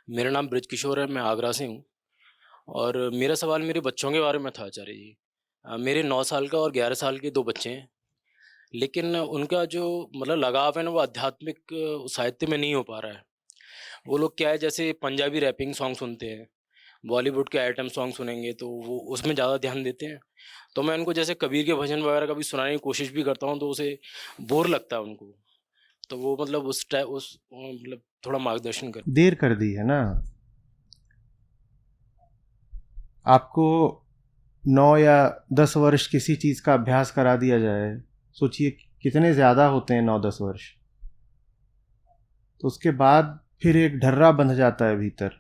मेरा नाम बृजकिशोर है, मैं आगरा से हूँ और मेरा सवाल मेरे बच्चों के बारे में था आचार्य जी। मेरे 9 साल का और 11 साल के 2 बच्चे हैं, लेकिन उनका जो मतलब लगाव है ना वो आध्यात्मिक साहित्य में नहीं हो पा रहा है। वो लोग क्या है जैसे पंजाबी रैपिंग सॉन्ग सुनते हैं, बॉलीवुड के आइटम सॉन्ग सुनेंगे तो वो उसमें ज़्यादा ध्यान देते हैं। तो मैं उनको जैसे कबीर के भजन वगैरह कभी सुनाने की कोशिश भी करता हूँ तो उसे बोर लगता है उनको। तो वो मतलब उस मतलब थोड़ा मार्गदर्शन करें। देर कर दी है ना। आपको 9 या 10 वर्ष किसी चीज़ का अभ्यास करा दिया जाए, सोचिए कितने ज़्यादा होते हैं 9-10 वर्ष। तो उसके बाद फिर एक ढर्रा बंध जाता है भीतर,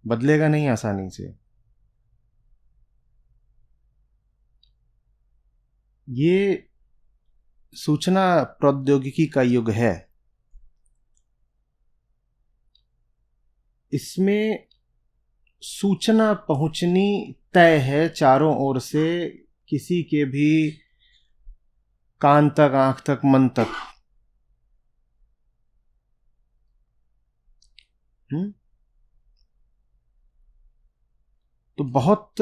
बदलेगा नहीं आसानी से। ये सूचना प्रौद्योगिकी का युग है। इसमें सूचना पहुंचनी तय है चारों ओर से, किसी के भी कान तक, आंख तक, मन तक। हम्म? तो बहुत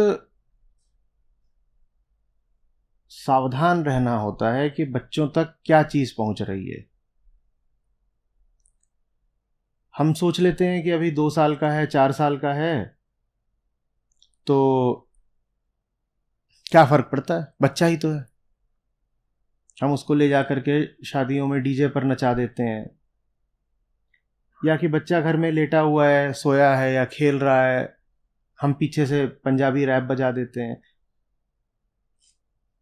सावधान रहना होता है कि बच्चों तक क्या चीज पहुंच रही है। हम सोच लेते हैं कि अभी 2 साल का है, 4 साल का है, तो क्या फर्क पड़ता है, बच्चा ही तो है। हम उसको ले जा करके शादियों में डीजे पर नचा देते हैं, या कि बच्चा घर में लेटा हुआ है, सोया है या खेल रहा है, हम पीछे से पंजाबी रैप बजा देते हैं।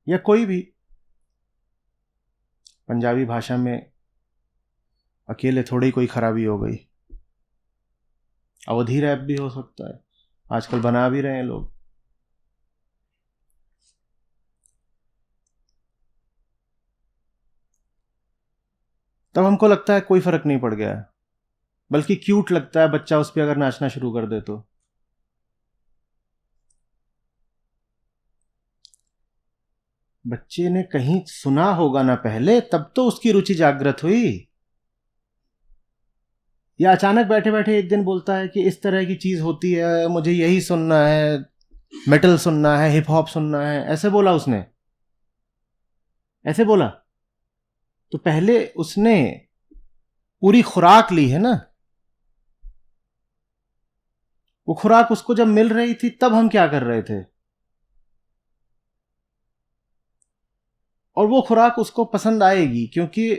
या कोई भी पंजाबी भाषा में अकेले थोड़ी ही कोई खराबी हो गई, अवधी रैप भी हो सकता है, आजकल बना भी रहे हैं लोग। तब हमको लगता है कोई फर्क नहीं पड़ गया है, बल्कि क्यूट लगता है बच्चा उस पर अगर नाचना शुरू कर दे तो। बच्चे ने कहीं सुना होगा ना पहले, तब तो उसकी रुचि जागृत हुई। या अचानक बैठे बैठे एक दिन बोलता है कि इस तरह की चीज होती है, मुझे यही सुनना है, मेटल सुनना है, हिप हॉप सुनना है, ऐसे बोला उसने। ऐसे बोला तो पहले उसने पूरी खुराक ली है ना। वो खुराक उसको जब मिल रही थी तब हम क्या कर रहे थे, और वो खुराक उसको पसंद आएगी, क्योंकि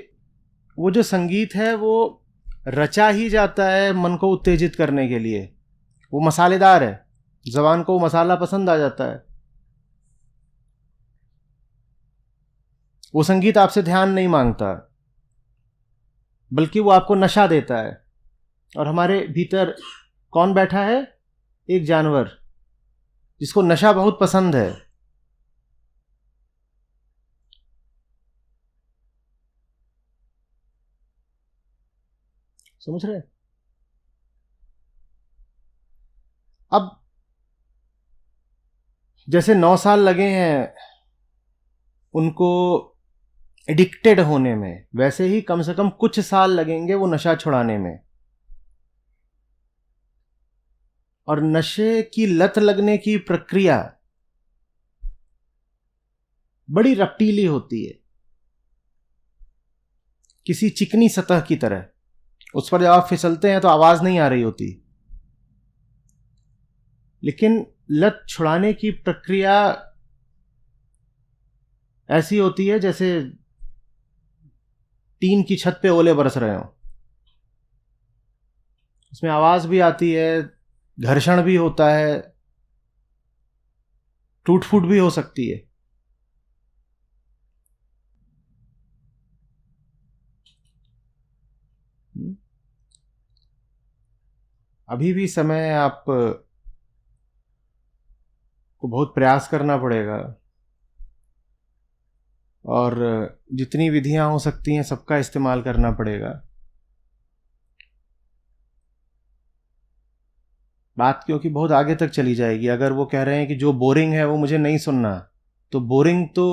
वो जो संगीत है वो रचा ही जाता है मन को उत्तेजित करने के लिए। वो मसालेदार है, जबान को वो मसाला पसंद आ जाता है। वो संगीत आपसे ध्यान नहीं मांगता, बल्कि वो आपको नशा देता है। और हमारे भीतर कौन बैठा है? एक जानवर जिसको नशा बहुत पसंद है। समझ रहे? अब जैसे 9 साल लगे हैं उनको एडिक्टेड होने में, वैसे ही कम से कम कुछ साल लगेंगे वो नशा छुड़ाने में। और नशे की लत लगने की प्रक्रिया बड़ी रफ्तीली होती है, किसी चिकनी सतह की तरह। उस पर जब आप फिसलते हैं तो आवाज नहीं आ रही होती, लेकिन लत छुड़ाने की प्रक्रिया ऐसी होती है जैसे टीन की छत पे ओले बरस रहे हो। उसमें आवाज भी आती है, घर्षण भी होता है, टूट फूट भी हो सकती है। अभी भी समय है, आप को बहुत प्रयास करना पड़ेगा, और जितनी विधियां हो सकती हैं सबका इस्तेमाल करना पड़ेगा। बात क्योंकि बहुत आगे तक चली जाएगी। अगर वो कह रहे हैं कि जो बोरिंग है वो मुझे नहीं सुनना, तो बोरिंग तो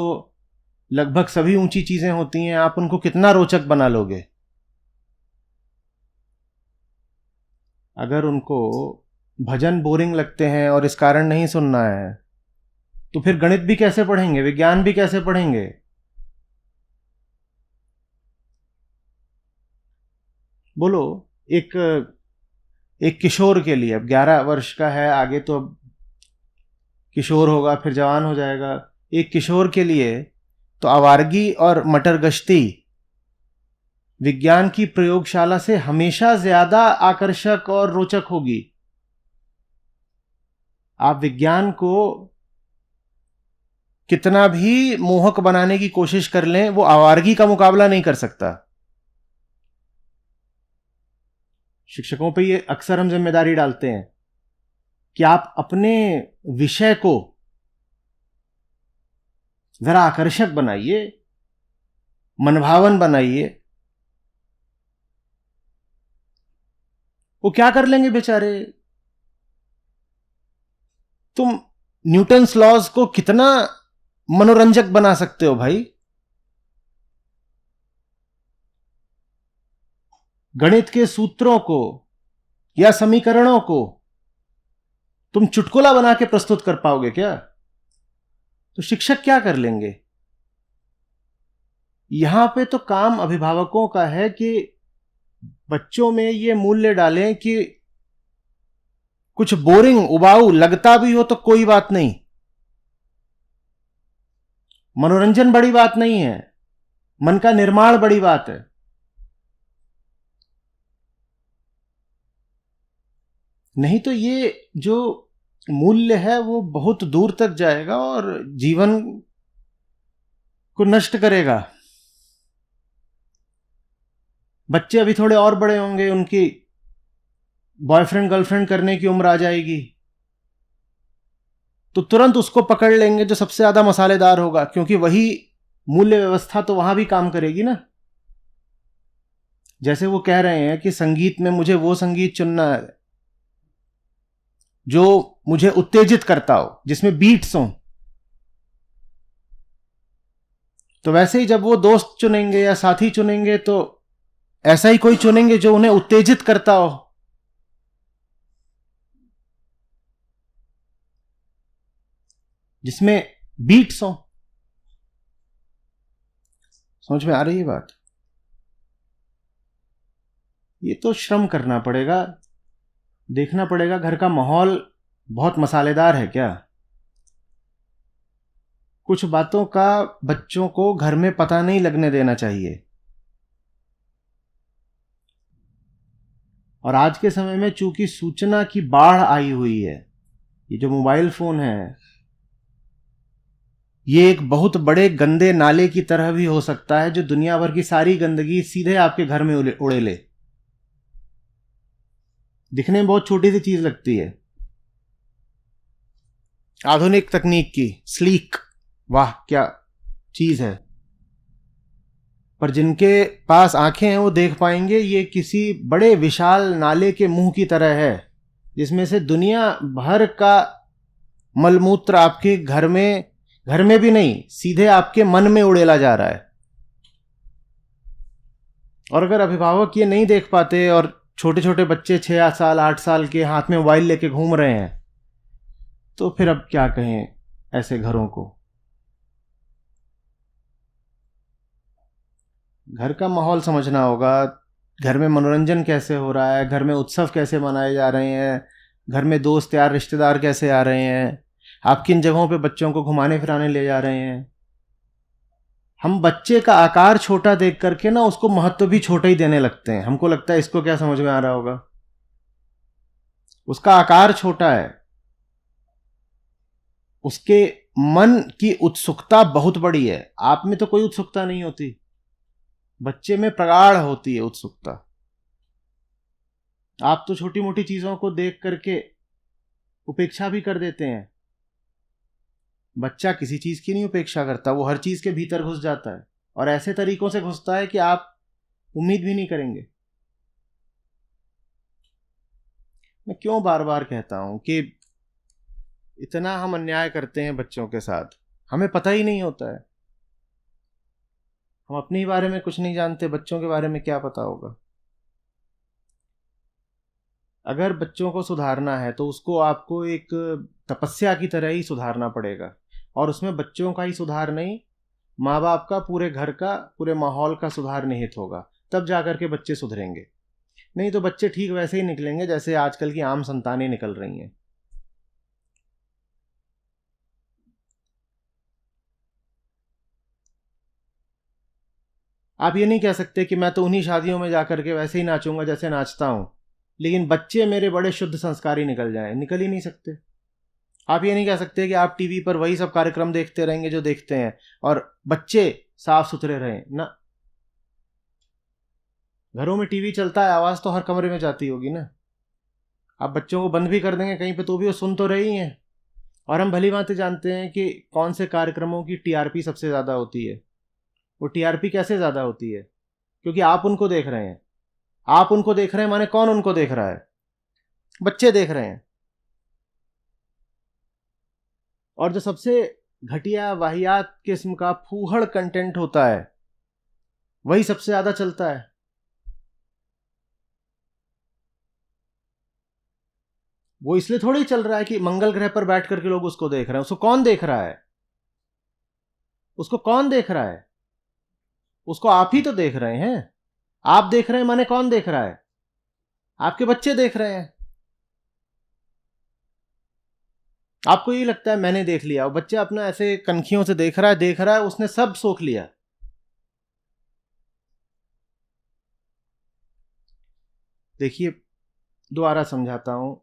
लगभग सभी ऊंची चीजें होती हैं, आप उनको कितना रोचक बना लोगे। अगर उनको भजन बोरिंग लगते हैं और इस कारण नहीं सुनना है, तो फिर गणित भी कैसे पढ़ेंगे, विज्ञान भी कैसे पढ़ेंगे? बोलो। एक एक किशोर के लिए, अब 11 वर्ष का है, आगे तो अब किशोर होगा, फिर जवान हो जाएगा। एक किशोर के लिए तो आवारगी और मटर गश्ती विज्ञान की प्रयोगशाला से हमेशा ज्यादा आकर्षक और रोचक होगी। आप विज्ञान को कितना भी मोहक बनाने की कोशिश कर लें, वो आवारगी का मुकाबला नहीं कर सकता। शिक्षकों पे ये अक्सर हम जिम्मेदारी डालते हैं कि आप अपने विषय को जरा आकर्षक बनाइए, मनभावन बनाइए। वो क्या कर लेंगे बेचारे? तुम न्यूटन्स लॉज को कितना मनोरंजक बना सकते हो भाई? गणित के सूत्रों को या समीकरणों को तुम चुटकुला बना के प्रस्तुत कर पाओगे क्या? तो शिक्षक क्या कर लेंगे? यहां पे तो काम अभिभावकों का है कि बच्चों में ये मूल्य डालें कि कुछ बोरिंग उबाऊ लगता भी हो तो कोई बात नहीं, मनोरंजन बड़ी बात नहीं है, मन का निर्माण बड़ी बात है। नहीं तो ये जो मूल्य है वो बहुत दूर तक जाएगा और जीवन को नष्ट करेगा। बच्चे अभी थोड़े और बड़े होंगे, उनकी बॉयफ्रेंड गर्लफ्रेंड करने की उम्र आ जाएगी, तो तुरंत उसको पकड़ लेंगे जो सबसे ज्यादा मसालेदार होगा, क्योंकि वही मूल्य व्यवस्था तो वहां भी काम करेगी ना। जैसे वो कह रहे हैं कि संगीत में मुझे वो संगीत चुनना है जो मुझे उत्तेजित करता हो, जिसमें बीट्स हो। तो वैसे ही जब वो दोस्त चुनेंगे या साथी चुनेंगे तो ऐसा ही कोई चुनेंगे जो उन्हें उत्तेजित करता हो, जिसमें बीट्स हो। समझ में आ रही है बात? ये तो श्रम करना पड़ेगा, देखना पड़ेगा घर का माहौल बहुत मसालेदार है क्या। कुछ बातों का बच्चों को घर में पता नहीं लगने देना चाहिए। और आज के समय में चूंकि सूचना की बाढ़ आई हुई है, ये जो मोबाइल फोन है, ये एक बहुत बड़े गंदे नाले की तरह भी हो सकता है जो दुनिया भर की सारी गंदगी सीधे आपके घर में उड़े ले। दिखने में बहुत छोटी सी चीज लगती है, आधुनिक तकनीक की स्लीक, वाह क्या चीज है, पर जिनके पास आंखें हैं वो देख पाएंगे ये किसी बड़े विशाल नाले के मुंह की तरह है, जिसमें से दुनिया भर का मलमूत्र आपके घर में भी नहीं, सीधे आपके मन में उड़ेला जा रहा है। और अगर अभिभावक ये नहीं देख पाते और छोटे छोटे बच्चे 6 साल 8 साल के हाथ में मोबाइल लेके घूम रहे हैं, तो फिर अब क्या कहें ऐसे घरों को। घर का माहौल समझना होगा, घर में मनोरंजन कैसे हो रहा है, घर में उत्सव कैसे मनाए जा रहे हैं, घर में दोस्त यार रिश्तेदार कैसे आ रहे हैं, आप किन जगहों पे बच्चों को घुमाने फिराने ले जा रहे हैं। हम बच्चे का आकार छोटा देख करके ना उसको महत्व भी छोटा ही देने लगते हैं। हमको लगता है इसको क्या समझ में आ रहा होगा, उसका आकार छोटा है, उसके मन की उत्सुकता बहुत बड़ी है। आप में तो कोई उत्सुकता नहीं होती, बच्चे में प्रगाढ़ होती है उत्सुकता। आप तो छोटी मोटी चीजों को देख करके उपेक्षा भी कर देते हैं, बच्चा किसी चीज की नहीं उपेक्षा करता, वो हर चीज के भीतर घुस जाता है, और ऐसे तरीकों से घुसता है कि आप उम्मीद भी नहीं करेंगे। मैं क्यों बार बार कहता हूं कि इतना हम अन्याय करते हैं बच्चों के साथ, हमें पता ही नहीं होता है। हम अपने ही बारे में कुछ नहीं जानते, बच्चों के बारे में क्या पता होगा। अगर बच्चों को सुधारना है तो उसको आपको एक तपस्या की तरह ही सुधारना पड़ेगा, और उसमें बच्चों का ही सुधार नहीं, माँ बाप का, पूरे घर का, पूरे माहौल का सुधार निहित होगा, तब जाकर के बच्चे सुधरेंगे। नहीं तो बच्चे ठीक वैसे ही निकलेंगे जैसे आजकल की आम संतानें निकल रही हैं। आप ये नहीं कह सकते कि मैं तो उन्हीं शादियों में जाकर के वैसे ही नाचूंगा जैसे नाचता हूं, लेकिन बच्चे मेरे बड़े शुद्ध संस्कारी निकल जाएं। निकल ही नहीं सकते। आप ये नहीं कह सकते कि आप टीवी पर वही सब कार्यक्रम देखते रहेंगे जो देखते हैं और बच्चे साफ सुथरे रहें ना। घरों में टीवी चलता है, आवाज तो हर कमरे में जाती होगी ना। आप बच्चों को बंद भी कर देंगे कहीं पे तो भी वो सुन तो रही हैं। और हम भली भांति जानते हैं कि कौन से कार्यक्रमों की टीआरपी सबसे ज्यादा होती है। वो टीआरपी कैसे ज्यादा होती है? क्योंकि आप उनको देख रहे हैं। आप उनको देख रहे हैं माने कौन उनको देख रहा है? बच्चे देख रहे हैं। और जो सबसे घटिया वाहियात किस्म का फूहड़ कंटेंट होता है वही सबसे ज्यादा चलता है। वो इसलिए थोड़ी चल रहा है कि मंगल ग्रह पर बैठ करके लोग उसको देख रहे हैं। उसको कौन देख रहा है? उसको कौन देख रहा है? उसको आप ही तो देख रहे हैं। आप देख रहे हैं माने कौन देख रहा है? आपके बच्चे देख रहे हैं। आपको ये लगता है मैंने देख लिया, और बच्चा अपना ऐसे कनखियों से देख रहा है, उसने सब सोख लिया। देखिए, दोबारा समझाता हूं।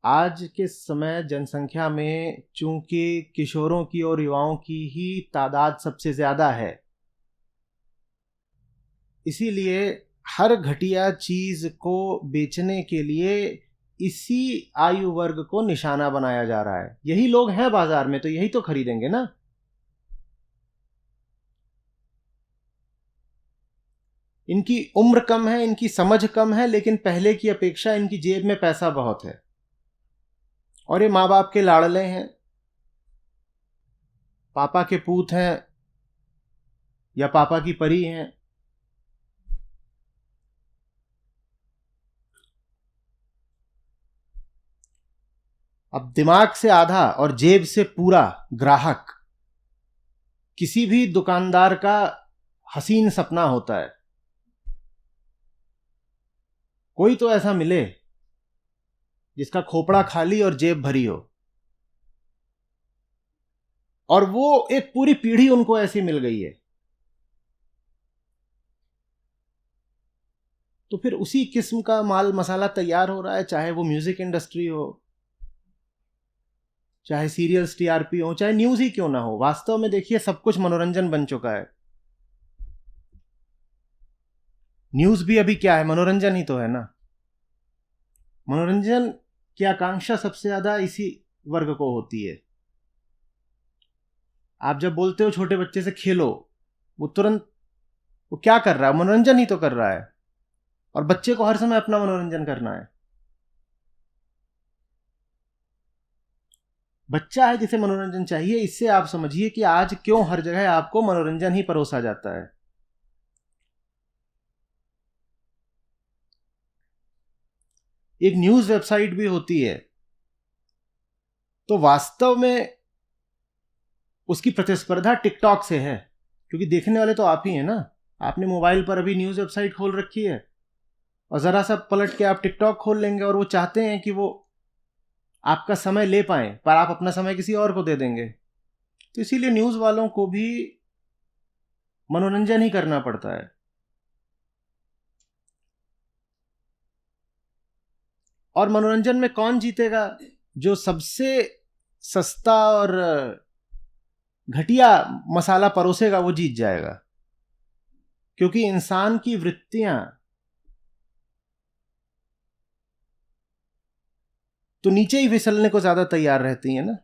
आज के समय जनसंख्या में चूंकि किशोरों की और युवाओं की ही तादाद सबसे ज्यादा है, इसीलिए हर घटिया चीज को बेचने के लिए इसी आयु वर्ग को निशाना बनाया जा रहा है। यही लोग हैं बाजार में, तो यही तो खरीदेंगे ना। इनकी उम्र कम है, इनकी समझ कम है, लेकिन पहले की अपेक्षा इनकी जेब में पैसा बहुत है, और ये माँ बाप के लाडले हैं, पापा के पूत हैं या पापा की परी हैं। अब दिमाग से आधा और जेब से पूरा ग्राहक किसी भी दुकानदार का हसीन सपना होता है। कोई तो ऐसा मिले जिसका खोपड़ा खाली और जेब भरी हो, और वो एक पूरी पीढ़ी उनको ऐसी मिल गई है। तो फिर उसी किस्म का माल मसाला तैयार हो रहा है, चाहे वो म्यूजिक इंडस्ट्री हो, चाहे सीरियल्स टीआरपी हो, चाहे न्यूज ही क्यों ना हो। वास्तव में देखिए, सब कुछ मनोरंजन बन चुका है। न्यूज भी अभी क्या है? मनोरंजन ही तो है ना। मनोरंजन की आकांक्षा सबसे ज्यादा इसी वर्ग को होती है। आप जब बोलते हो छोटे बच्चे से खेलो, वो तुरंत, वो क्या कर रहा है? मनोरंजन ही तो कर रहा है। और बच्चे को हर समय अपना मनोरंजन करना है। बच्चा है जिसे मनोरंजन चाहिए। इससे आप समझिए कि आज क्यों हर जगह आपको मनोरंजन ही परोसा जाता है। एक न्यूज वेबसाइट भी होती है, तो वास्तव में उसकी प्रतिस्पर्धा टिकटॉक से है, क्योंकि देखने वाले तो आप ही हैं ना। आपने मोबाइल पर अभी न्यूज वेबसाइट खोल रखी है, और जरा सा पलट के आप टिकटॉक खोल लेंगे, और वो चाहते हैं कि वो आपका समय ले पाए, पर आप अपना समय किसी और को दे देंगे। तो इसीलिए न्यूज वालों को भी मनोरंजन ही करना पड़ता है। और मनोरंजन में कौन जीतेगा? जो सबसे सस्ता और घटिया मसाला परोसेगा वो जीत जाएगा। क्योंकि इंसान की वृत्तियां तो नीचे ही फिसलने को ज्यादा तैयार रहती हैं ना।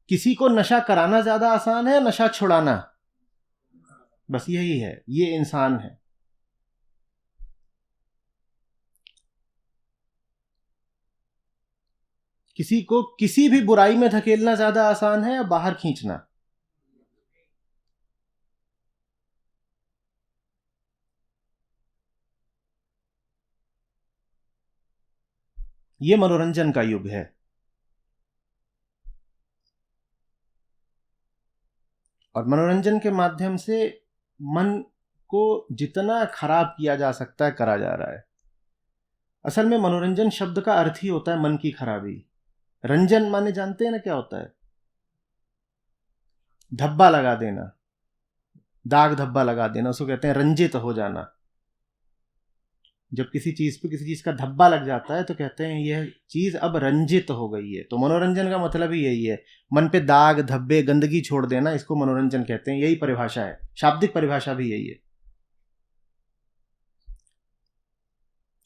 किसी को नशा कराना ज्यादा आसान है, नशा छुड़ाना? बस यही है, ये इंसान है। किसी को किसी भी बुराई में धकेलना ज्यादा आसान है या बाहर खींचना? ये मनोरंजन का युग है। और मनोरंजन के माध्यम से मन को जितना खराब किया जा सकता है करा जा रहा है। असल में मनोरंजन शब्द का अर्थ ही होता है मन की खराबी। रंजन माने जानते हैं ना क्या होता है? धब्बा लगा देना, दाग धब्बा लगा देना, उसको कहते हैं रंजित हो जाना। जब किसी चीज पे किसी चीज का धब्बा लग जाता है तो कहते हैं यह चीज अब रंजित हो गई है। तो मनोरंजन का मतलब ही यही है, मन पे दाग धब्बे गंदगी छोड़ देना, इसको मनोरंजन कहते हैं। यही परिभाषा है, शाब्दिक परिभाषा भी यही है।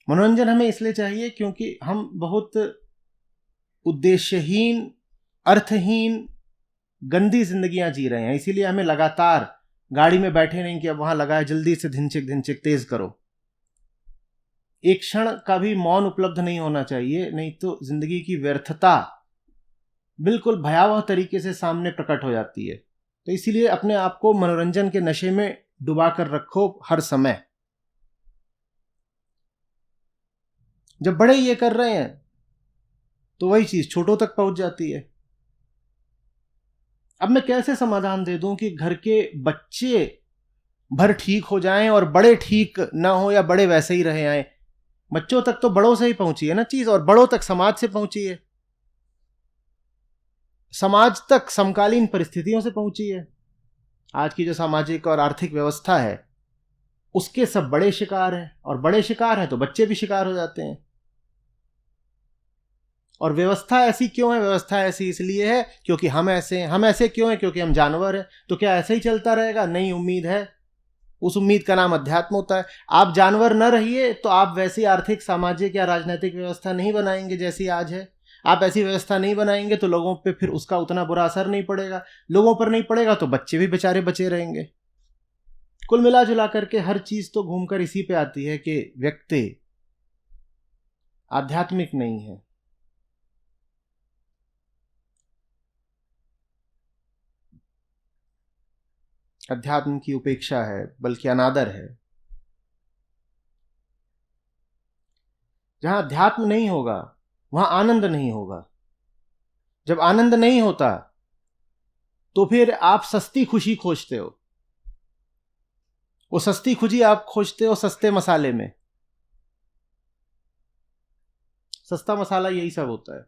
मनोरंजन हमें इसलिए चाहिए क्योंकि हम बहुत उद्देश्यहीन, अर्थहीन, गंदी जिंदगियां जी रहे हैं। इसीलिए हमें लगातार गाड़ी में बैठे नहीं कि अब वहां लगा है जल्दी से धिनचिक तेज करो। एक क्षण का भी मौन उपलब्ध नहीं होना चाहिए, नहीं तो जिंदगी की व्यर्थता बिल्कुल भयावह तरीके से सामने प्रकट हो जाती है। तो इसीलिए अपने आप को मनोरंजन के नशे में डुबा कर रखो हर समय। जब बड़े ये कर रहे हैं तो वही चीज छोटों तक पहुंच जाती है। अब मैं कैसे समाधान दे दूं कि घर के बच्चे भर ठीक हो जाएं और बड़े ठीक ना हो, या बड़े वैसे ही रहे आए। बच्चों तक तो बड़ों से ही पहुंची है ना चीज, और बड़ों तक समाज से पहुंची है, समाज तक समकालीन परिस्थितियों से पहुंची है। आज की जो सामाजिक और आर्थिक व्यवस्था है उसके सब बड़े शिकार हैं, और बड़े शिकार हैं तो बच्चे भी शिकार हो जाते हैं। और व्यवस्था ऐसी क्यों है? व्यवस्था ऐसी इसलिए है क्योंकि हम ऐसे हैं। हम ऐसे क्यों हैं? क्योंकि हम जानवर हैं। तो क्या ऐसे ही चलता रहेगा? नहीं, उम्मीद है। उस उम्मीद का नाम अध्यात्म होता है। आप जानवर न रहिए तो आप वैसी आर्थिक, सामाजिक या राजनीतिक व्यवस्था नहीं बनाएंगे जैसी आज है। आप ऐसी व्यवस्था नहीं बनाएंगे तो लोगों पे फिर उसका उतना बुरा असर नहीं पड़ेगा। लोगों पर नहीं पड़ेगा तो बच्चे भी बेचारे बचे रहेंगे। कुल मिला जुला करके हर चीज तो घूमकर इसी पे आती है कि व्यक्ति आध्यात्मिक नहीं है। अध्यात्म की उपेक्षा है, बल्कि अनादर है। जहां अध्यात्म नहीं होगा वहां आनंद नहीं होगा। जब आनंद नहीं होता तो फिर आप सस्ती खुशी खोजते हो। वो सस्ती खुशी आप खोजते हो सस्ते मसाले में। सस्ता मसाला यही सब होता है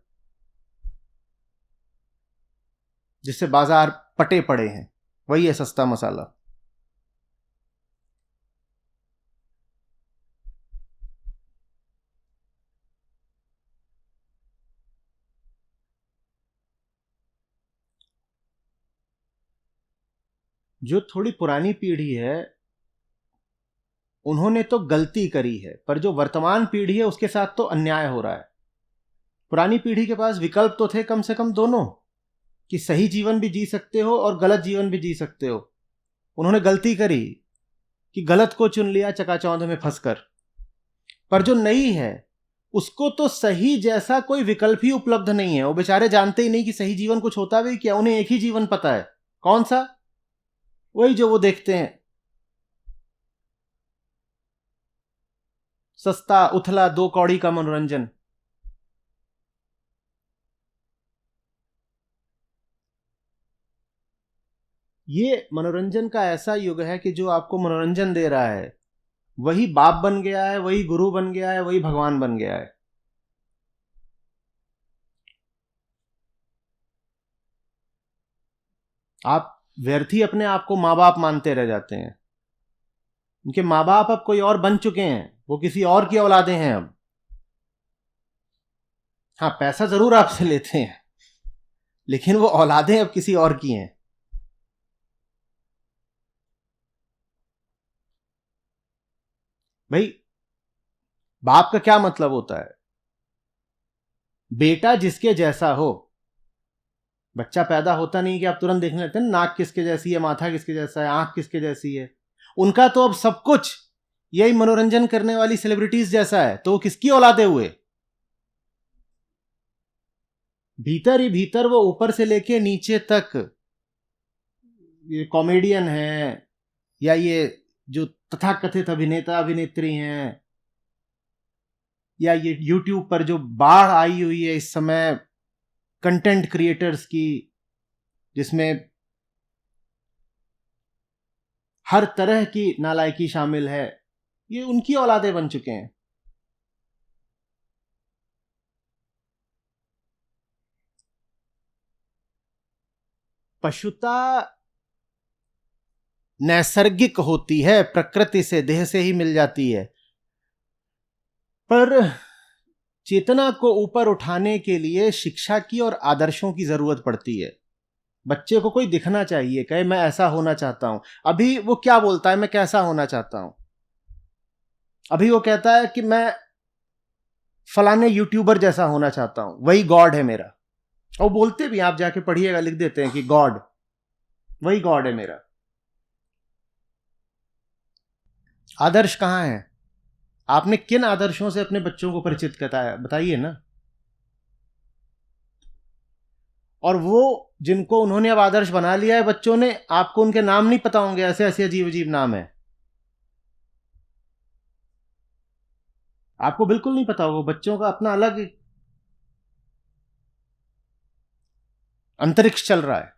जिससे बाजार पटे पड़े हैं, वही है सस्ता मसाला। जो थोड़ी पुरानी पीढ़ी है उन्होंने तो गलती करी है, पर जो वर्तमान पीढ़ी है उसके साथ तो अन्याय हो रहा है। पुरानी पीढ़ी के पास विकल्प तो थे कम से कम दोनों, कि सही जीवन भी जी सकते हो और गलत जीवन भी जी सकते हो। उन्होंने गलती करी कि गलत को चुन लिया चकाचौंध में फंसकर। पर जो नई है उसको तो सही जैसा कोई विकल्प ही उपलब्ध नहीं है। वो बेचारे जानते ही नहीं कि सही जीवन कुछ होता भी क्या। उन्हें एक ही जीवन पता है। कौन सा? वही जो वो देखते हैं, सस्ता उथला 2 कौड़ी का मनोरंजन। ये मनोरंजन का ऐसा युग है कि जो आपको मनोरंजन दे रहा है वही बाप बन गया है, वही गुरु बन गया है, वही भगवान बन गया है। आप व्यर्थ ही अपने आप को माँ बाप मानते रह जाते हैं। उनके माँ बाप अब कोई और बन चुके हैं, वो किसी और की औलादे हैं अब। हाँ, पैसा जरूर आपसे लेते हैं लेकिन वो औलादें अब किसी और की हैं। भाई, बाप का क्या मतलब होता है? बेटा जिसके जैसा हो। बच्चा पैदा होता नहीं कि आप तुरंत देखने लगते हैं नाक किसके जैसी है, माथा किसके जैसा है, आंख किसके जैसी है। उनका तो अब सब कुछ यही मनोरंजन करने वाली सेलिब्रिटीज जैसा है, तो वो किसकी औलादे हुए? भीतर ही भीतर वो ऊपर से लेके नीचे तक ये कॉमेडियन है या ये जो तथाकथित अभिनेता अभिनेत्री हैं, या ये यूट्यूब पर जो बाढ़ आई हुई है इस समय कंटेंट क्रिएटर्स की, जिसमें हर तरह की नालायकी शामिल है, ये उनकी औलादे बन चुके हैं। पशुता नैसर्गिक होती है, प्रकृति से, देह से ही मिल जाती है, पर चेतना को ऊपर उठाने के लिए शिक्षा की और आदर्शों की जरूरत पड़ती है। बच्चे को कोई दिखना चाहिए, कहे मैं ऐसा होना चाहता हूं। अभी वो क्या बोलता है, मैं कैसा होना चाहता हूं? अभी वो कहता है कि मैं फलाने यूट्यूबर जैसा होना चाहता हूं, वही गॉड है मेरा। और बोलते भी, आप जाके पढ़िएगा, लिख देते हैं कि गॉड, वही गॉड है मेरा। आदर्श कहां है? आपने किन आदर्शों से अपने बच्चों को परिचित कराया, बताइए ना। और वो जिनको उन्होंने अब आदर्श बना लिया है बच्चों ने, आपको उनके नाम नहीं पता होंगे, ऐसे ऐसे अजीब अजीब नाम है, आपको बिल्कुल नहीं पता होगा। बच्चों का अपना अलग अंतरिक्ष चल रहा है।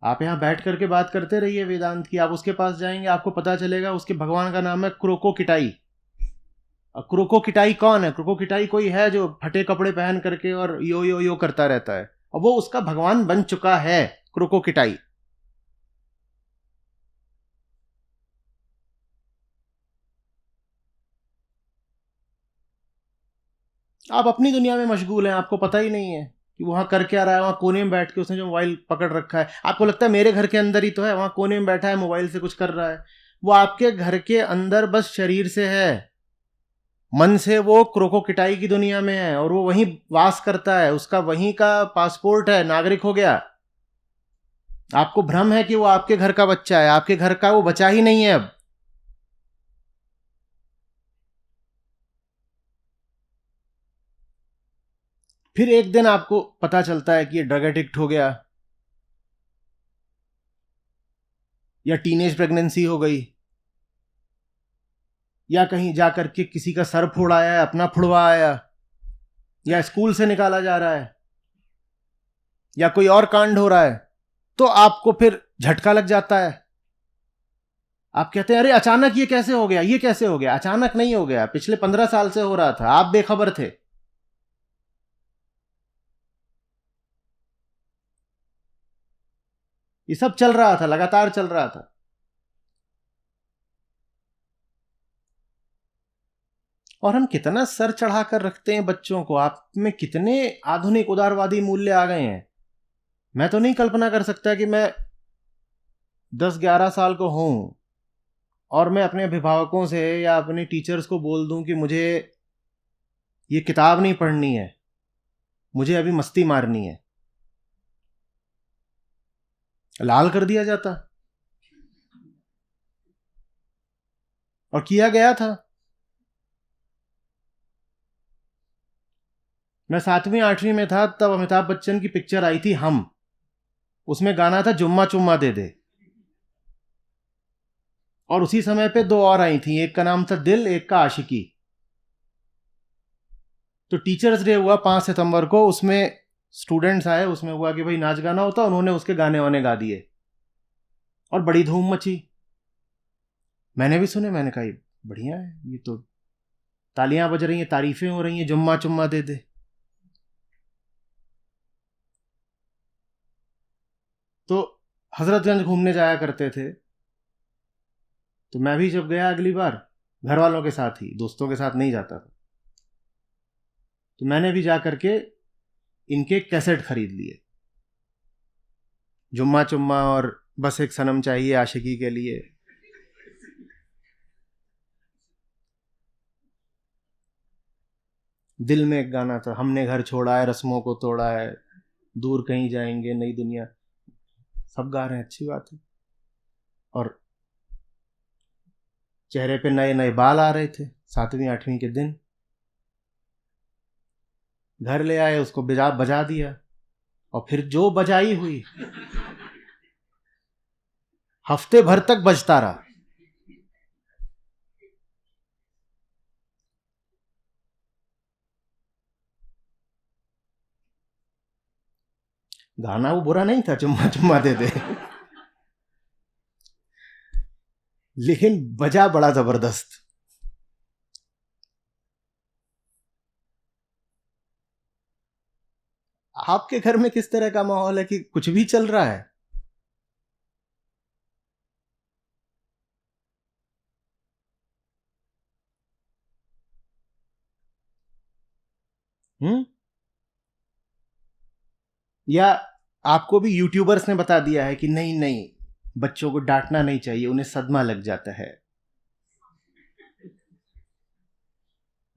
आप यहां बैठ करके बात करते रहिए वेदांत की, आप उसके पास जाएंगे आपको पता चलेगा उसके भगवान का नाम है क्रोकोकिटाई। क्रोकोकिटाई कौन है? क्रोकोकिटाई कोई है जो फटे कपड़े पहन करके और यो यो यो करता रहता है, और वो उसका भगवान बन चुका है, क्रोकोकिटाई। आप अपनी दुनिया में मशगूल हैं, आपको पता ही नहीं है कि वहां कर क्या रहा है। वहां कोने में बैठ के उसने जो मोबाइल पकड़ रखा है, आपको लगता है मेरे घर के अंदर ही तो है, वहां कोने में बैठा है मोबाइल से कुछ कर रहा है। वो आपके घर के अंदर बस शरीर से है, मन से वो क्रोकोकिटाई की दुनिया में है, और वो वहीं वास करता है, उसका वहीं का पासपोर्ट है, नागरिक हो गया। आपको भ्रम है कि वो आपके घर का बच्चा है, आपके घर का वो बचा ही नहीं है अब। फिर एक दिन आपको पता चलता है कि ये ड्रग एडिक्ट हो गया, या टीनेज प्रेगनेंसी हो गई, या कहीं जाकर के किसी का सर फोड़ाया है, अपना फुड़वा आया, या स्कूल से निकाला जा रहा है, या कोई और कांड हो रहा है, तो आपको फिर झटका लग जाता है। आप कहते हैं अरे अचानक ये कैसे हो गया, ये कैसे हो गया? अचानक नहीं हो गया, पिछले 15 साल से हो रहा था, आप बेखबर थे। ये सब चल रहा था, लगातार चल रहा था। और हम कितना सर चढ़ाकर रखते हैं बच्चों को, आप में कितने आधुनिक उदारवादी मूल्य आ गए हैं। मैं तो नहीं कल्पना कर सकता कि मैं 10-11 साल को हूं और मैं अपने अभिभावकों से या अपने टीचर्स को बोल दूं कि मुझे ये किताब नहीं पढ़नी है, मुझे अभी मस्ती मारनी है। लाल कर दिया जाता, और किया गया था। मैं 7वीं 8वीं में था तब अमिताभ बच्चन की पिक्चर आई थी हम, उसमें गाना था जुम्मा चुम्मा दे दे, और उसी समय पे 2 और आई थी, एक का नाम था दिल, एक का आशिकी। तो टीचर्स डे हुआ 5 सितंबर को, उसमें स्टूडेंट्स आए, उसमें हुआ कि भाई नाच गाना होता, उन्होंने उसके गाने वाने गा दिए और बड़ी धूम मची। मैंने भी सुने, मैंने कहा बढ़िया है, ये तो तालियां बज रही हैं, तारीफें हो रही हैं, जुम्मा चुम्मा दे दे। तो हजरतगंज घूमने जाया करते थे, तो मैं भी जब गया अगली बार घर वालों के साथ ही, दोस्तों के साथ नहीं जाता था, तो मैंने भी जा करके इनके कैसेट खरीद लिए, जुम्मा चुम्मा और बस एक सनम चाहिए आशिकी के लिए। दिल में एक गाना था, हमने घर छोड़ा है, रस्मों को तोड़ा है, दूर कहीं जाएंगे, नई दुनिया, सब गा रहे हैं, अच्छी बात है। और चेहरे पे नए नए बाल आ रहे थे 7वीं 8वीं के दिन। घर ले आए, उसको बजा दिया, और फिर जो बजाई हुई, हफ्ते भर तक बजता रहा। गाना वो बुरा नहीं था, चुम्मा चुम्मा दे दे, लेकिन बजा बड़ा जबरदस्त। आपके घर में किस तरह का माहौल है कि कुछ भी चल रहा है? हम्म? या आपको भी यूट्यूबर्स ने बता दिया है कि नहीं नहीं, बच्चों को डांटना नहीं चाहिए, उन्हें सदमा लग जाता है?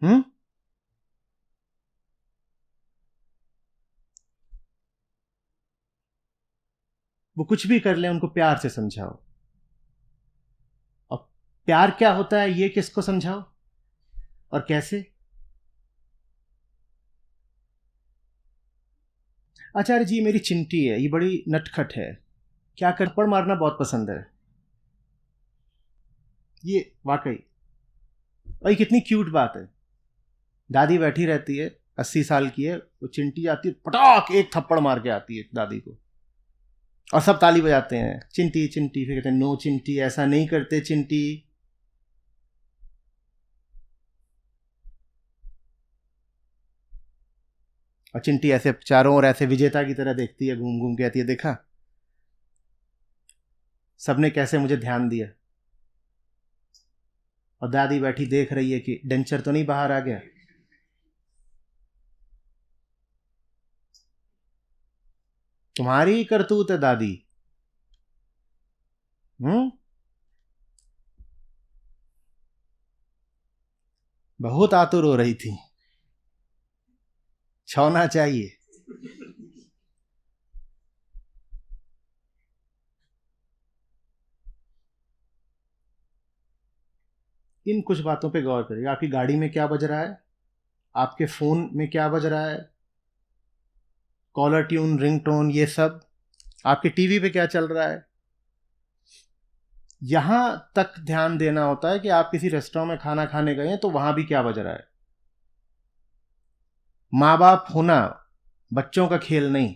हम्म? वो कुछ भी कर ले, उनको प्यार से समझाओ। और प्यार क्या होता है ये किसको समझाओ और कैसे? आचार्य जी, मेरी चिंटी है, ये बड़ी नटखट है, क्या कर, थप्पड़ मारना बहुत पसंद है। ये वाकई, और ये कितनी क्यूट बात है। दादी बैठी रहती है, 80 साल की है, वो चिंटी आती है, पटाक एक थप्पड़ मार के आती है दादी को, और सब ताली बजाते हैं, चिंटी चिंटी, फिर कहते हैं नो चिंटी, ऐसा नहीं करते चिंटी। और चिंटी ऐसे चारों ओर ऐसे विजेता की तरह देखती है, घूम घूम के आती है, देखा सबने कैसे मुझे ध्यान दिया। और दादी बैठी देख रही है कि डेंचर तो नहीं बाहर आ गया। तुम्हारी करतूत है दादी। हम्म? बहुत आतुर हो रही थी, छौना चाहिए। इन कुछ बातों पे गौर करिए, आपकी गाड़ी में क्या बज रहा है, आपके फोन में क्या बज रहा है, कॉलर ट्यून, रिंगटोन, ये सब, आपके टीवी पे क्या चल रहा है। यहां तक ध्यान देना होता है कि आप किसी रेस्टोरेंट में खाना खाने गए हैं तो वहां भी क्या बज रहा है। माँ बाप होना बच्चों का खेल नहीं।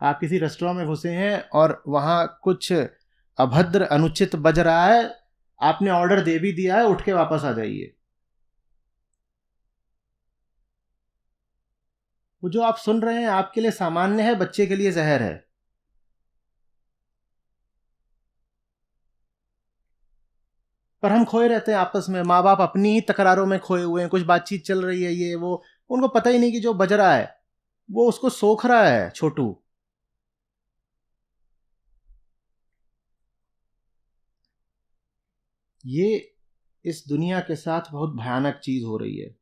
आप किसी रेस्टोरेंट में घुसे हैं और वहां कुछ अभद्र अनुचित बज रहा है, आपने ऑर्डर दे भी दिया है, उठ के वापस आ जाइए। वो जो आप सुन रहे हैं आपके लिए सामान्य है, बच्चे के लिए जहर है। पर हम खोए रहते हैं आपस में, माँ बाप अपनी ही तकरारों में खोए हुए हैं, कुछ बातचीत चल रही है ये वो, उनको पता ही नहीं कि जो बज रहा है वो उसको सोख रहा है छोटू। ये इस दुनिया के साथ बहुत भयानक चीज हो रही है।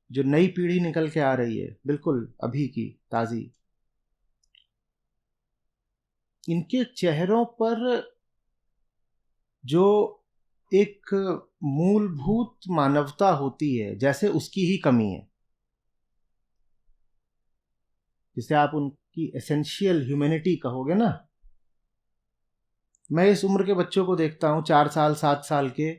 जो नई पीढ़ी निकल के आ रही है, बिल्कुल अभी की ताजी, इनके चेहरों पर जो एक मूलभूत मानवता होती है, जैसे उसकी ही कमी है। जिसे आप उनकी एसेंशियल ह्यूमैनिटी कहोगे ना। मैं इस उम्र के बच्चों को देखता हूँ, 4 साल 7 साल के,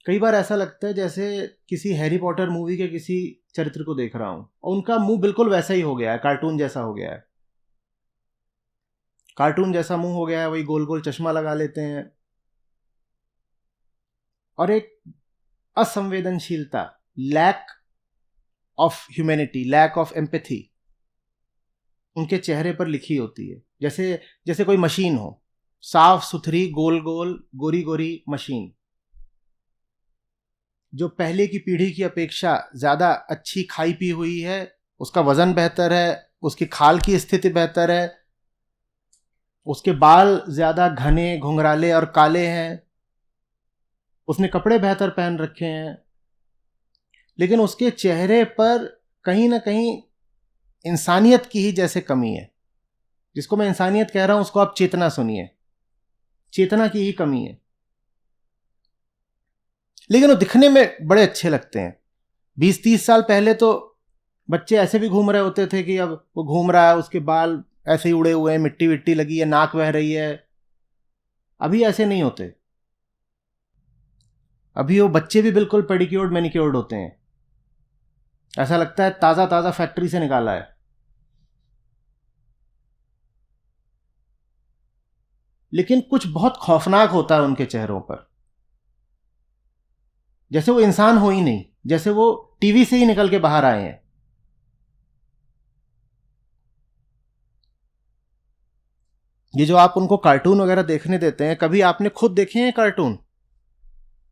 कई बार ऐसा लगता है जैसे किसी हैरी पॉटर मूवी के किसी चरित्र को देख रहा हूँ, और उनका मुंह बिल्कुल वैसा ही हो गया है, कार्टून जैसा हो गया है। कार्टून जैसा मुंह हो गया है, वही गोल गोल चश्मा लगा लेते हैं, और एक असंवेदनशीलता, lack of humanity, lack of empathy उनके चेहरे पर लिखी होती है। जैसे जैसे कोई मशीन हो, साफ सुथरी गोल गोल गोरी गोरी मशीन, जो पहले की पीढ़ी की अपेक्षा ज्यादा अच्छी खाई पी हुई है, उसका वजन बेहतर है, उसकी खाल की स्थिति बेहतर है, उसके बाल ज्यादा घने घुंघराले और काले हैं, उसने कपड़े बेहतर पहन रखे हैं, लेकिन उसके चेहरे पर कहीं ना कहीं इंसानियत की ही जैसे कमी है। जिसको मैं इंसानियत कह रहा हूं उसको आप चेतना सुनिए, चेतना की ही कमी है। लेकिन वो दिखने में बड़े अच्छे लगते हैं। 20-30 साल पहले तो बच्चे ऐसे भी घूम रहे होते थे कि अब वो घूम रहा है, उसके बाल ऐसे ही उड़े हुए हैं, मिट्टी विट्टी लगी है, नाक बह रही है। अभी ऐसे नहीं होते। अभी वो बच्चे भी बिल्कुल पेडिक्योर्ड मैनिक्योर्ड होते हैं। ऐसा लगता है ताज़ा ताज़ा फैक्ट्री से निकाला है। लेकिन कुछ बहुत खौफनाक होता है उनके चेहरों पर, जैसे वो इंसान हो ही नहीं, जैसे वो टीवी से ही निकल के बाहर आए हैं। ये जो आप उनको कार्टून वगैरह देखने देते हैं, कभी आपने खुद देखे हैं कार्टून?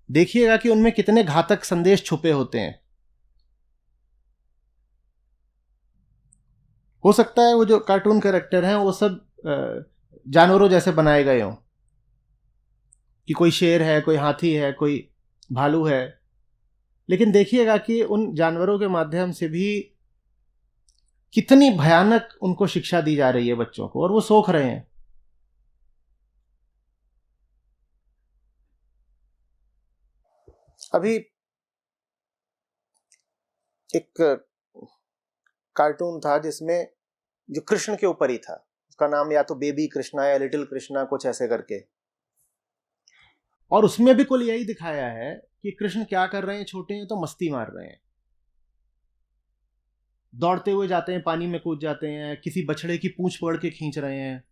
देखिएगा कि उनमें कितने घातक संदेश छुपे होते हैं। हो सकता है वो जो कार्टून कैरेक्टर हैं वो सब जानवरों जैसे बनाए गए हों, कि कोई शेर है, कोई हाथी है, कोई भालू है, लेकिन देखिएगा कि उन जानवरों के माध्यम से भी कितनी भयानक उनको शिक्षा दी जा रही है बच्चों को, और वो सोख रहे हैं। अभी एक कार्टून था जिसमें जो कृष्ण के ऊपर ही था, उसका नाम या तो बेबी कृष्णा या लिटिल कृष्णा, कुछ ऐसे करके, और उसमें भी कुल यही दिखाया है कि कृष्ण क्या कर रहे हैं, छोटे हैं तो मस्ती मार रहे हैं, दौड़ते हुए जाते हैं, पानी में कूद जाते हैं, किसी बछड़े की पूंछ पकड़ के खींच रहे हैं।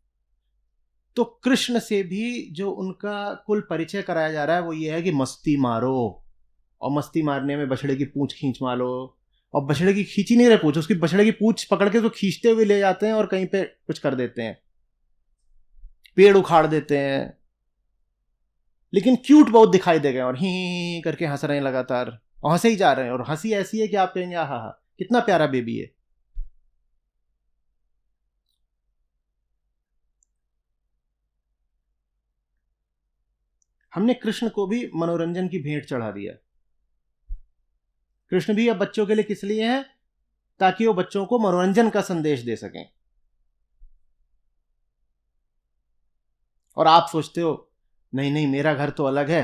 तो कृष्ण से भी जो उनका कुल परिचय कराया जा रहा है वो ये है कि मस्ती मारो, और मस्ती मारने में बछड़े की पूंछ खींच मारो, और बछड़े की खींची नहीं रहे पूंछ, उसकी बछड़े की पूंछ पकड़ के उसको खींचते हुए ले जाते हैं और कहीं पे कुछ कर देते हैं, पेड़ उखाड़ देते हैं, लेकिन क्यूट बहुत दिखाई दे गए और ही करके हंस रहे हैं लगातार, और हंसे ही जा रहे हैं, और हंसी ऐसी है कि आप कहेंगे हा हा कितना प्यारा बेबी है। हमने कृष्ण को भी मनोरंजन की भेंट चढ़ा दिया। कृष्ण भी अब बच्चों के लिए किस लिए हैं? ताकि वो बच्चों को मनोरंजन का संदेश दे सकें। और आप सोचते हो नहीं नहीं, मेरा घर तो अलग है,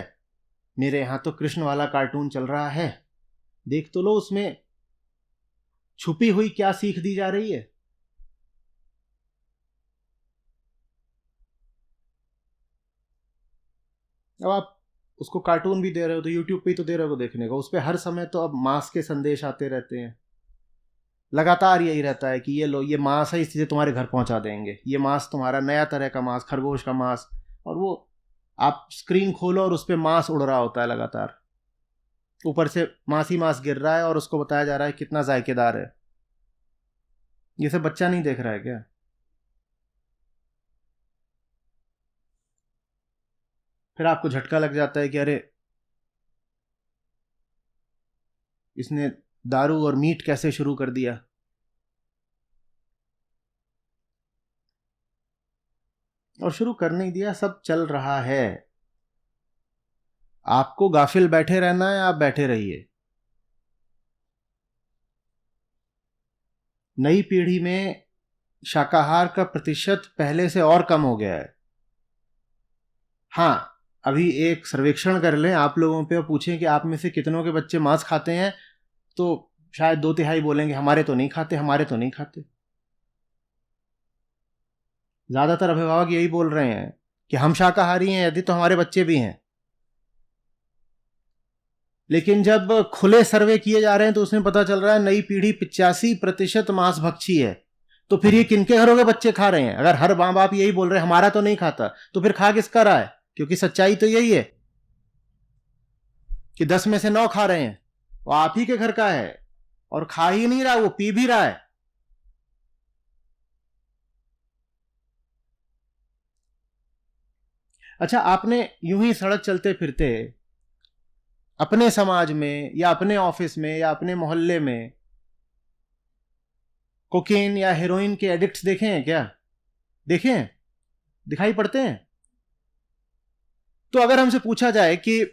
मेरे यहां तो कृष्ण वाला कार्टून चल रहा है, देख तो लो उसमें छुपी हुई क्या सीख दी जा रही है। अब आप उसको कार्टून भी दे रहे हो तो यूट्यूब पे ही तो दे रहे हो देखने को, उस पर हर समय तो अब मांस के संदेश आते रहते हैं, लगातार यही रहता है कि ये लो, ये मांस है, इसलिए तुम्हारे घर पहुंचा देंगे, ये मांस तुम्हारा नया तरह का मांस, खरगोश का मांस, और वो आप स्क्रीन खोलो और उस पर मांस उड़ रहा होता है लगातार, ऊपर से मांस ही मांस गिर रहा है और उसको बताया जा रहा है कितना जायकेदार है। ये सब बच्चा नहीं देख रहा है क्या? फिर आपको झटका लग जाता है कि अरे इसने दारू और मीट कैसे शुरू कर दिया। और शुरू कर नहीं दिया, सब चल रहा है। आपको गाफिल बैठे रहना है, आप बैठे रहिए। नई पीढ़ी में शाकाहार का प्रतिशत पहले से और कम हो गया है। हाँ, अभी एक सर्वेक्षण कर लें आप लोगों पे और पूछें कि आप में से कितनों के बच्चे मांस खाते हैं, तो शायद 2/3 बोलेंगे हमारे तो नहीं खाते, हमारे तो नहीं खाते। ज्यादातर अभिभावक यही बोल रहे हैं कि हम शाकाहारी हैं, यदि तो हमारे बच्चे भी हैं। लेकिन जब खुले सर्वे किए जा रहे हैं तो उसमें पता चल रहा है नई पीढ़ी 85% मांस भक्षी है। तो फिर ये किनके घरों के बच्चे खा रहे हैं? अगर हर माँ बाप यही बोल रहे हैं हमारा तो नहीं खाता, तो फिर खा किसका रहा है? क्योंकि सच्चाई तो यही है कि 10 में से 9 खा रहे हैं, वो आप ही के घर का है, और खा ही नहीं रहा, वो पी भी रहा है। अच्छा, आपने यूं ही सड़क चलते फिरते अपने समाज में या अपने ऑफिस में या अपने मोहल्ले में कोकेन या हेरोइन के एडिक्ट्स देखे हैं क्या? देखे हैं? दिखाई पड़ते हैं? तो अगर हमसे पूछा जाए कि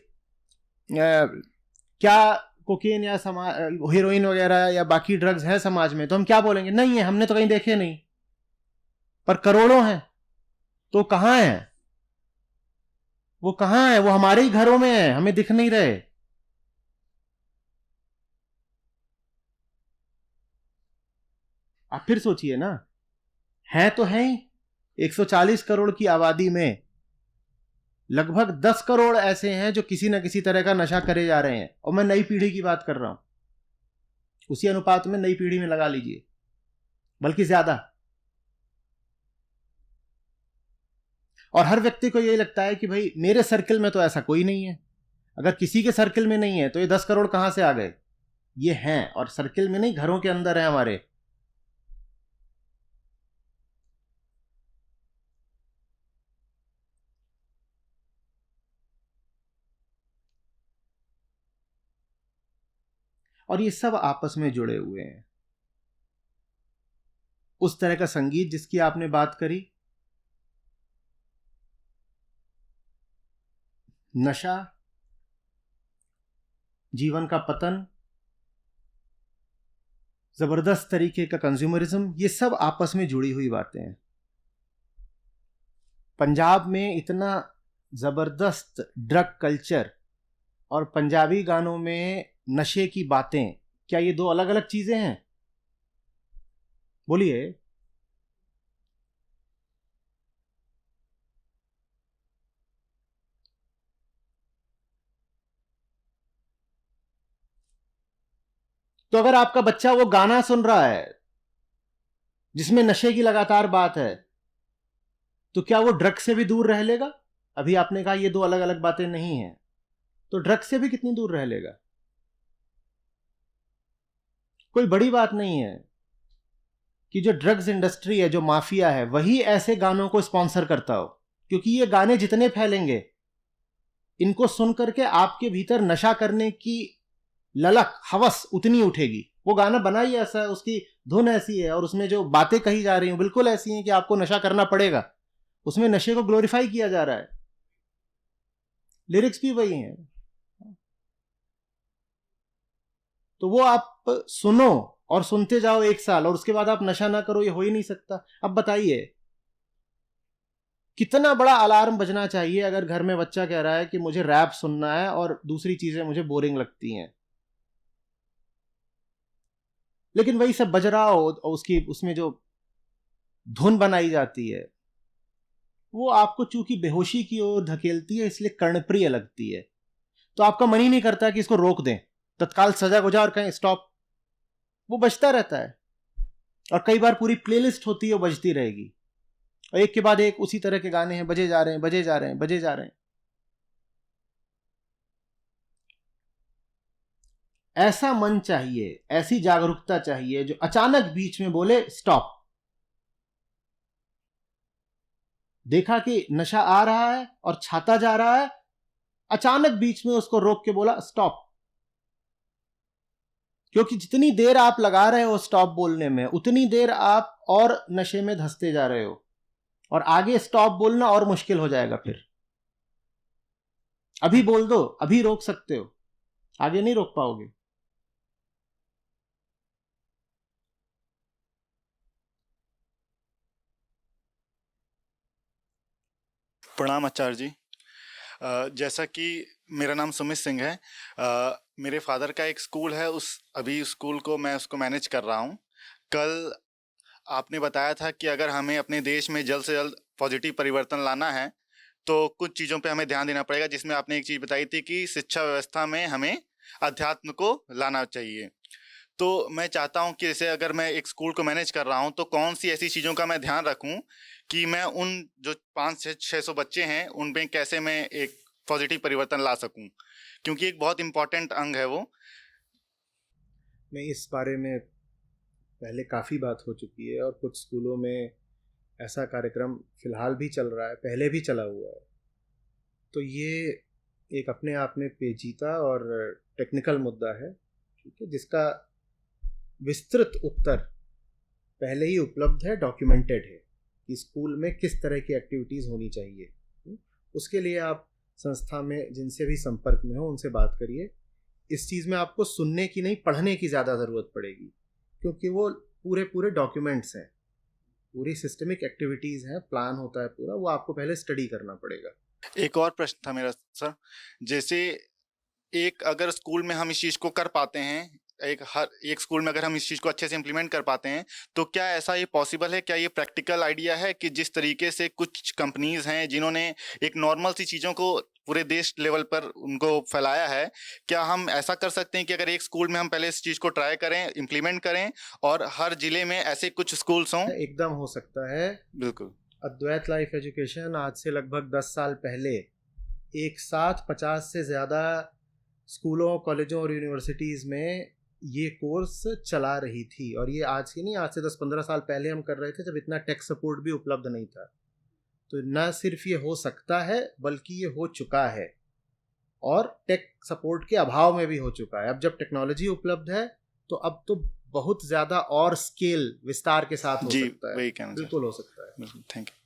क्या कोकेन या हेरोइन वगैरह या बाकी ड्रग्स हैं समाज में, तो हम क्या बोलेंगे? नहीं है, हमने तो कहीं देखे नहीं। पर करोड़ों हैं, तो कहां है वो? कहां है वो? हमारे ही घरों में है, हमें दिख नहीं रहे। आप फिर सोचिए ना, है तो है ही। 140 करोड़ की आबादी में लगभग 10 करोड़ ऐसे हैं जो किसी ना किसी तरह का नशा करे जा रहे हैं, और मैं नई पीढ़ी की बात कर रहा हूं। उसी अनुपात में नई पीढ़ी में लगा लीजिए, बल्कि ज्यादा। और हर व्यक्ति को यही लगता है कि भाई मेरे सर्कल में तो ऐसा कोई नहीं है, अगर किसी के सर्कल में नहीं है तो ये 10 करोड़ कहां से आ गए? ये हैं, और सर्कल में नहीं, घरों के अंदर है हमारे। और ये सब आपस में जुड़े हुए हैं। उस तरह का संगीत जिसकी आपने बात करी, नशा, जीवन का पतन, जबरदस्त तरीके का कंज्यूमरिज्म, ये सब आपस में जुड़ी हुई बातें हैं। पंजाब में इतना जबरदस्त ड्रग कल्चर और पंजाबी गानों में नशे की बातें, क्या ये दो अलग अलग चीजें हैं? बोलिए। तो अगर आपका बच्चा वो गाना सुन रहा है जिसमें नशे की लगातार बात है, तो क्या वो ड्रग से भी दूर रह लेगा? अभी आपने कहा ये दो अलग अलग बातें नहीं हैं, तो ड्रग से भी कितनी दूर रह लेगा? कोई बड़ी बात नहीं है कि जो ड्रग्स इंडस्ट्री है, जो माफिया है, वही ऐसे गानों को स्पॉन्सर करता हो, क्योंकि ये गाने जितने फैलेंगे, इनको सुन करके आपके भीतर नशा करने की ललक, हवस उतनी उठेगी। वो गाना बना ही ऐसा है, उसकी धुन ऐसी है, और उसमें जो बातें कही जा रही हैं बिल्कुल ऐसी हैं कि आपको नशा करना पड़ेगा। उसमें नशे को ग्लोरीफाई किया जा रहा है, लिरिक्स भी वही हैं। तो वो आप सुनो और सुनते जाओ 1 साल, और उसके बाद आप नशा ना करो, ये हो ही नहीं सकता। अब बताइए कितना बड़ा अलार्म बजना चाहिए अगर घर में बच्चा कह रहा है कि मुझे रैप सुनना है और दूसरी चीजें मुझे बोरिंग लगती हैं, लेकिन वही सब बज रहा हो, उसकी उसमें जो धुन बनाई जाती है वो आपको चूंकि बेहोशी की ओर धकेलती है, इसलिए कर्णप्रिय लगती है। तो आपका मन ही नहीं करता कि इसको रोक दें, तत्काल सजग हो जाए और कहें स्टॉप। वो बजता रहता है, और कई बार पूरी प्लेलिस्ट होती है वो बजती रहेगी, और एक के बाद एक उसी तरह के गाने हैं, बजे जा रहे हैं, बजे जा रहे हैं, बजे जा रहे हैं। ऐसा मन चाहिए, ऐसी जागरूकता चाहिए जो अचानक बीच में बोले स्टॉप। देखा कि नशा आ रहा है और छाता जा रहा है, अचानक बीच में उसको रोक के बोला स्टॉप। क्योंकि जितनी देर आप लगा रहे हो स्टॉप बोलने में, उतनी देर आप और नशे में धंसते जा रहे हो, और आगे स्टॉप बोलना और मुश्किल हो जाएगा। फिर अभी बोल दो, अभी रोक सकते हो, आगे नहीं रोक पाओगे। प्रणाम आचार्य जी। जैसा कि मेरा नाम सुमित सिंह है, मेरे फादर का एक स्कूल है, उस अभी स्कूल को मैं उसको मैनेज कर रहा हूँ। कल आपने बताया था कि अगर हमें अपने देश में जल्द से जल्द पॉजिटिव परिवर्तन लाना है तो कुछ चीज़ों पे हमें ध्यान देना पड़ेगा, जिसमें आपने एक चीज़ बताई थी कि शिक्षा व्यवस्था में हमें अध्यात्म को लाना चाहिए। तो मैं चाहता हूँ कि जैसे अगर मैं एक स्कूल को मैनेज कर रहा हूँ तो कौन सी ऐसी चीज़ों का मैं ध्यान रखूँ कि मैं उन जो 500-600 बच्चे हैं उनमें कैसे मैं एक पॉजिटिव परिवर्तन ला सकूँ, क्योंकि एक बहुत इम्पोर्टेंट अंग है वो। मैं इस बारे में पहले काफ़ी बात हो चुकी है, और कुछ स्कूलों में ऐसा कार्यक्रम फिलहाल भी चल रहा है, पहले भी चला हुआ है। तो ये एक अपने आप में पेचीदा और टेक्निकल मुद्दा है, ठीक है, जिसका विस्तृत उत्तर पहले ही उपलब्ध है, डॉक्यूमेंटेड है कि स्कूल में किस तरह की एक्टिविटीज़ होनी चाहिए। उसके लिए आप संस्था में जिनसे भी संपर्क में हो उनसे बात करिए। इस चीज़ में आपको सुनने की नहीं, पढ़ने की ज़्यादा ज़रूरत पड़ेगी, क्योंकि वो पूरे पूरे डॉक्यूमेंट्स हैं, पूरी सिस्टमिक एक्टिविटीज़ हैं, प्लान होता है पूरा, वो आपको पहले स्टडी करना पड़ेगा। एक और प्रश्न था मेरा सर, जैसे एक अगर स्कूल में हम इस चीज़ को कर पाते हैं, हर एक स्कूल में अगर हम इस चीज़ को अच्छे से इम्प्लीमेंट कर पाते हैं, तो क्या ऐसा ये पॉसिबल है, क्या ये प्रैक्टिकल आइडिया है कि जिस तरीके से कुछ कंपनीज हैं जिन्होंने एक नॉर्मल सी चीज़ों को पूरे देश लेवल पर उनको फैलाया है, क्या हम ऐसा कर सकते हैं कि अगर एक स्कूल में हम पहले इस चीज़ को ट्राई करें, इम्प्लीमेंट करें और हर जिले में ऐसे कुछ स्कूल्स हों? एकदम हो सकता है। बिल्कुल। अद्वैत लाइफ एजुकेशन आज से लगभग 10 साल पहले एक साथ 50 से ज़्यादा स्कूलों, कॉलेजों और यूनिवर्सिटीज़ में ये कोर्स चला रही थी। और ये आज की नहीं, आज से 10-15 साल पहले हम कर रहे थे, जब इतना टेक सपोर्ट भी उपलब्ध नहीं था। तो न सिर्फ ये हो सकता है बल्कि ये हो चुका है, और टेक सपोर्ट के अभाव में भी हो चुका है। अब जब टेक्नोलॉजी उपलब्ध है तो अब तो बहुत ज़्यादा और स्केल विस्तार के साथ हो जी, सकता है। वही कहना बिल्कुल हो सकता है। बिल्कुल, थैंक यू।